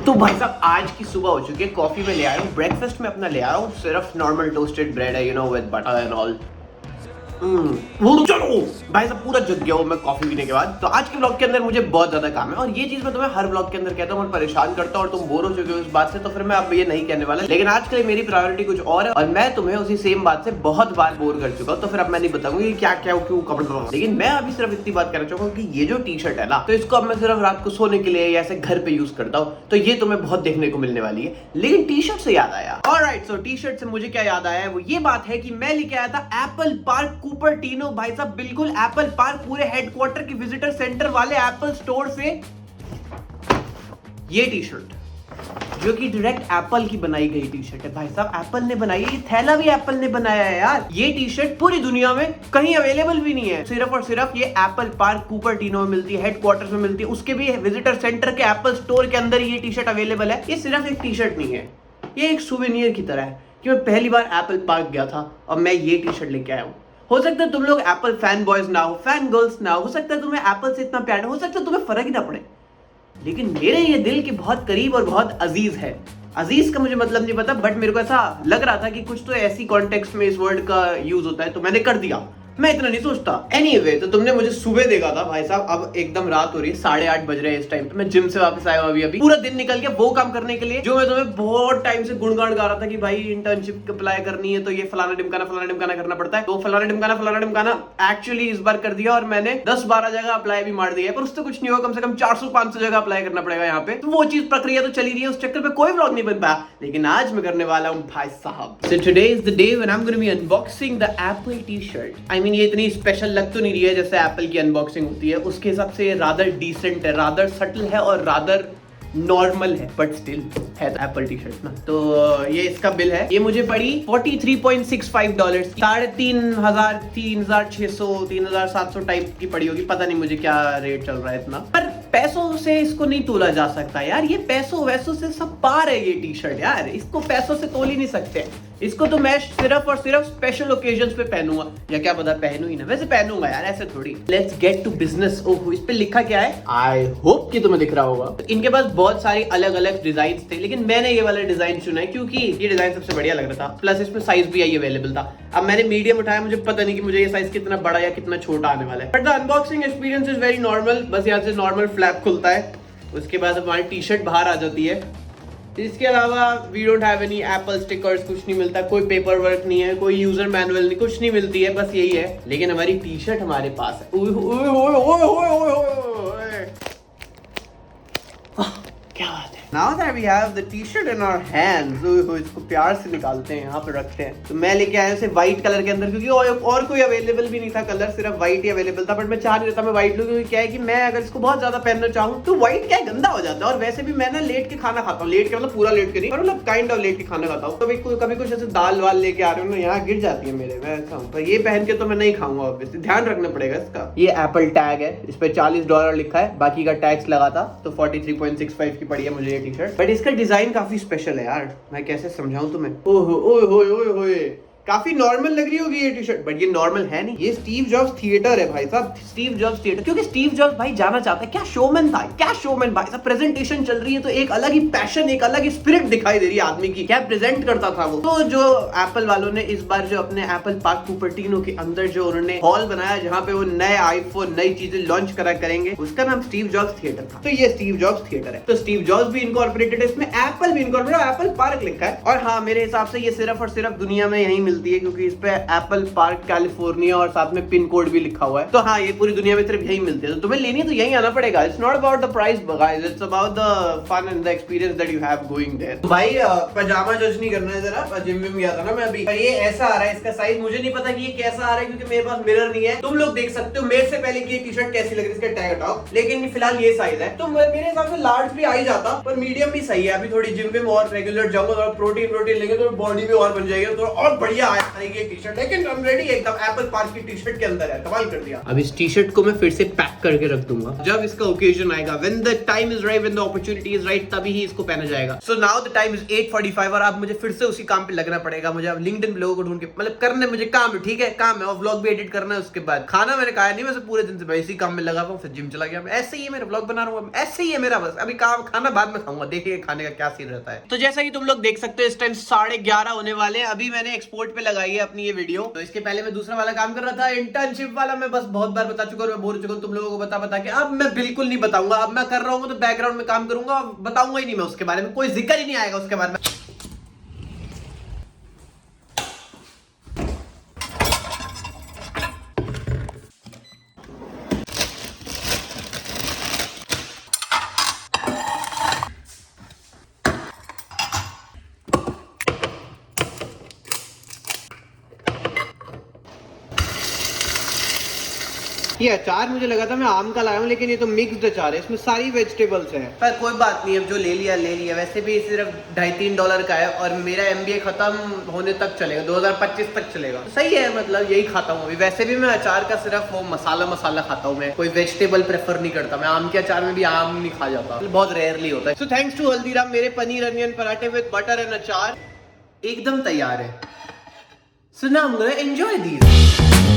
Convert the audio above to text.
तो भाई साहब आज की सुबह हो चुकी है, कॉफी में ले आया हूँ, ब्रेकफास्ट में अपना ले आया हूँ, सिर्फ नॉर्मल टोस्टेड ब्रेड है, विद बटर एंड ऑल। वो चलो भाई साहब पूरा जग गया हूँ मैं कॉफी पीने के बाद। तो आज के ब्लॉग के अंदर मुझे बहुत ज्यादा काम है और ये चीज मैं तुम्हें हर ब्लॉग के अंदर कहता हूँ और परेशान करता हूँ और तुम बोर हो चुके हो इस बात से, तो फिर मैं अब ये नहीं कहने वाला। लेकिन आज के लिए मेरी प्रायोरिटी कुछ और है और मैं तुम्हें उसी सेम बात से बहुत बार बोर कर चुका हूँ, तो फिर अब मैं नहीं बताऊंगा कि क्या क्या क्यों कपड़ा। लेकिन मैं अभी सिर्फ इतनी बात करना चाहूंगा कि ये जो टी शर्ट है ना, तो इसको अब मैं सिर्फ रात को सोने के लिए या ऐसे घर पे यूज करता हूँ, तो ये तुम्हें बहुत देखने को मिलने वाली है। लेकिन टी शर्ट से याद आया, ऑलराइट, सो टी शर्ट से मुझे क्या याद आया है वो ये बात है कि मैं लेके आया था एप्पल पार्क कुपर्टिनो। भाई साहब बिल्कुल एप्पल पार्क पूरे हेडक्वार्टर की विजिटर सेंटर वाले एप्पल स्टोर से ये टी शर्ट जो कि डायरेक्ट एप्पल की बनाई गई टी शर्ट है। भाई साहब एप्पल ने बनाई है, ये थैला भी एप्पल ने बनाया है यार। ये टी शर्ट पूरी दुनिया में कहीं अवेलेबल भी नहीं है, सिर्फ और सिर्फ ये एप्पल पार्क कुपर्टिनो में मिलती है, हेडक्वार्टर्स में मिलती है, उसके भी विजिटर सेंटर के एप्पल स्टोर के अंदर ये टी शर्ट अवेलेबल है। ये सिर्फ एक टी शर्ट नहीं है, ये एक सुवेनियर की तरह है कि मैं पहली बार एप्पल पार्क गया था और मैं ये टी शर्ट लेके आया हूँ। हो सकता है तुम लोग एप्पल फैन बॉयज ना हो, फैन गर्ल्स ना हो सकता है तुम्हें एप्पल से इतना प्यार हो सकता है तुम्हें फर्क ही ना पड़े, लेकिन मेरे ये दिल के बहुत करीब और बहुत अजीज है। अजीज का मुझे मतलब नहीं पता, बट मेरे को ऐसा लग रहा था कि कुछ तो ऐसी कॉन्टेक्स्ट में इस वर्ड का यूज होता है, तो मैंने कर दिया। मैं इतना नहीं सोचता। एनीवे, तो तुमने मुझे सुबह देखा था भाई साहब, अब एकदम रात हो रही है, 8:30 बज रहे हैं इस टाइम पे। मैं जिम से वापस आया हूँ अभी पूरा दिन निकल गया वो काम करने के लिए जो मैं तुम्हें बहुत टाइम से गुणगान गा रहा था कि भाई इंटर्नशिप अप्लाई करनी है तो ये फलाना ढिमकाना करना पड़ता है। तो फलाना ढिमकाना एक्चुअली इस बार कर दिया और मैंने 10-12 जगह अप्लाई भी मार दिया है, पर उससे कुछ नहीं होगा। कम से कम 400-500 जगह अप्लाई करना पड़ेगा यहाँ पे, तो वो चीज प्रक्रिया तो चली रही है, उस चक्कर में कोई व्लॉग नहीं बन पाया। लेकिन आज मैं करने वाला हूँ भाई साहब। So today is the day when I'm going to be unboxing the Apple t-shirt. I mean ये इतनी स्पेशल लग तो नहीं रही है जैसे एप्पल की अनबॉक्सिंग होती है, उसके हिसाब से रादर डिसेंट है, रादर सटल है और रादर नॉर्मल है, बट स्टिल है तो एप्पल टी शर्ट ना। तो ये इसका बिल है, ये मुझे पड़ी $43.65, 3,500, 3,600, 3,700 टाइप की पड़ी होगी, पता नहीं मुझे क्या रेट चल रहा है इतना। पर पैसों से इसको नहीं तोला जा सकता यार, ये पैसों वैसों से सब पार है ये टी शर्ट यार, इसको पैसों से तोल ही नहीं सकते। इसको तो मैं सिर्फ और सिर्फ स्पेशल ओकेजन्स पे पहनूंगा, या क्या पता पहनू ही ना, वैसे पहनूंगा यार, ऐसे थोड़ी। Let's get to business. Oh, इस पे लिखा क्या है, आई होप कि तुम्हें दिख रहा होगा। तो इनके पास बहुत सारी अलग अलग डिजाइन थे, लेकिन मैंने ये वाला डिजाइन चुना है क्योंकि ये डिजाइन सबसे बढ़िया लग रहा था, प्लस इसमें साइज भी आई अवेलेबल था। अब मैंने मीडियम उठाया, मुझे पता नहीं कि मुझे ये साइज कितना बड़ा या कितना छोटा आने वाला है, but the unboxing experience is very normal. बस यहाँ से नॉर्मल फ्लैप खुलता है, उसके बाद हमारी टी शर्ट बाहर आ जाती है। इसके अलावा we don't have any Apple stickers, कुछ नहीं मिलता, कोई पेपर वर्क नहीं है, कोई यूजर मैनुअल नहीं, कुछ नहीं मिलती है, बस यही है। लेकिन हमारी टी शर्ट हमारे पास है। क्या बात है। Now that we have the t-shirt in our hands, इसको प्यार से निकालते हैं, यहाँ पे रखते हैं। तो मैं लेके आया इसे व्हाइट कलर के अंदर, क्योंकि और कोई अवेलेबल भी नहीं था कलर, सिर्फ व्हाइट ही अवेलेबल था। बट मैं चाह नहीं रहता मैं व्हाइट लूं, क्योंकि क्या है कि मैं अगर इसको बहुत ज्यादा पहनना चाहूँ तो व्हाइट क्या गंदा हो जाता है। और वैसे भी मैं ना लेट के खाना खाता हूँ, लेट के मतलब पूरा लेट के नहीं, मतलब काइंड ऑफ लेट के खाना खाता हूँ। कभी कुछ ऐसे दाल वाल लेके आ रहे हो ना, यहाँ गिर जाती है मेरे, मैं ऐसा हूँ। पर ये पहन के तो मैं नहीं खाऊंगा, ऑब्वियसली ध्यान रखना पड़ेगा इसका। ये एप्पल टैग है, इस पे $40 लिखा है, बाकी का टैक्स लगा था, तो 43.65 की पड़ी है मुझे ये टी शर्ट। बट इसका डिजाइन काफी स्पेशल है यार, मैं कैसे समझाऊं तुम्हें। ओए काफी नॉर्मल लग रही होगी ये टी शर्ट, बट ये नॉर्मल है नहीं, ये स्टीव जॉब्स थिएटर है भाई साहब, स्टीव जॉब्स थिएटर। क्योंकि स्टीव जॉब्स भाई जाना चाहता है, क्या शोमैन था, क्या शोमैन भाई साहब। प्रेजेंटेशन चल रही है तो एक अलग ही पैशन, एक अलग ही स्पिरिट दिखाई दे रही है आदमी की, क्या प्रेजेंट करता था वो। तो जो एप्पल वालों ने इस बार जो अपने एप्पल पार्क कुपर्टिनो के अंदर जो उन्होंने हॉल बनाया जहाँ पे वो नए आईफोन, नई चीजें लॉन्च करा करेंगे, उसका नाम स्टीव जॉब्स थिएटर था। तो ये स्टीव जॉब्स थिएटर है, तो स्टीव जॉब्स भी इनकॉर्पोरेटेड है इसमें, एप्पल भी इनकॉर्पोरेटेड, एप्पल पार्क लिखा है। और हाँ, मेरे हिसाब से ये सिर्फ और सिर्फ दुनिया में यही मिलती है, क्योंकि इस पे एप्पल पार्क कैलिफोर्निया और साथ में पिन कोड भी लिखा हुआ है। तो हाँ, ये पूरी दुनिया में सिर्फ यही मिलते हैं, तो तुम्हें लेनी है तो यही आना पड़ेगा। It's not about the price guys, it's about the fun and the experience that you have going there. तो भाई पजामा जज नहीं करना है जरा, जिम में गया था ना मैं अभी, ये ऐसा आ रहा है, इसका साइज मुझे नहीं पता कि ये कैसा आ रहा है, क्योंकि मेरे पास मिरर नहीं है। तुम लोग देख सकते हो मेरे से पहले कि ये टी शर्ट कैसी लग रही है, इसका टैग हटाओ। लेकिन फिलहाल ये साइज है, तो मेरे हिसाब से लार्ज भी आ ही जाता, पर मीडियम भी सही है। अभी थोड़ी जिम में और रेगुलर जाऊंगा, थोड़ा प्रोटीन लेंगे तो बॉडी भी और बन जाएगी, तो और बढ़िया बढ़िया आया ये टी शर्ट, लेकिन I'm ready एकदम एप्पल पार्क की टी शर्ट के अंदर है, कमाल कर दिया। अब इस टी शर्ट को मैं फिर से पैक करके रख दूंगा, जब इसका ओकेजन आएगा, when the time is right, when the opportunity is right, तभी ही इसको पहना जाएगा। So now the time is 8:45 और अब मुझे फिर से उसी काम पे लगना पड़ेगा। मुझे अब लिंक्डइन लोगों को ढूंढ के मतलब करने मुझे काम है, ठीक है काम है, और व्लॉग भी एडिट करना है। उसके बाद खाना मैंने खाया नहीं, वैसे पूरे दिन से मैं इसी काम में लगा हुआ हूँ, फिर जिम चला गया, ऐसे ही है मेरा व्लॉग बना रहा हूँ, ऐसे ही है मेरा, बस अभी काम खाना बाद में खाऊंगा, देखिए खाने का क्या सीन रहता है। तो जैसा कि तुम लोग देख सकते हो इस टाइम 11:30 होने वाले हैं। अभी मैंने एक्सपोर्ट पे लगाई है अपनी ये वीडियो, तो इसके पहले मैं दूसरा वाला काम कर रहा था इंटर्नशिप वाला। मैं बस बहुत बार बता चुका हूँ, मैं बोल चुका हूँ तुम लोगों को बता के। अब मैं बिल्कुल नहीं बताऊंगा, अब मैं कर रहा हूँ तो बैकग्राउंड में काम करूंगा, बताऊंगा ही नहीं मैं उसके बारे में, कोई जिक्र ही नहीं आएगा उसके बारे में। ये अचार मुझे लगा था मैं आम का लाया हूँ, लेकिन ये तो मिक्स्ड अचार है, इसमें सारी वेजिटेबल्स हैं। पर कोई बात नहीं, अब जो ले लिया ले लिया। वैसे भी सिर्फ $2.5-3 का है और मेरा MBA खत्म होने तक चलेगा, 2025 तक चलेगा, तो सही है, मतलब यही खाता हूँ अभी। वैसे भी मैं अचार का सिर्फ वो मसाला खाता हूँ, मैं कोई वेजिटेबल प्रेफर नहीं करता। मैं आम के अचार में भी आम नहीं खा जाता, बहुत रेयरली होता है। सो थैंक्स टू हल्दीराम, मेरे paneer onion paratha with butter and achar एकदम तैयार है। So now I am gonna enjoy these.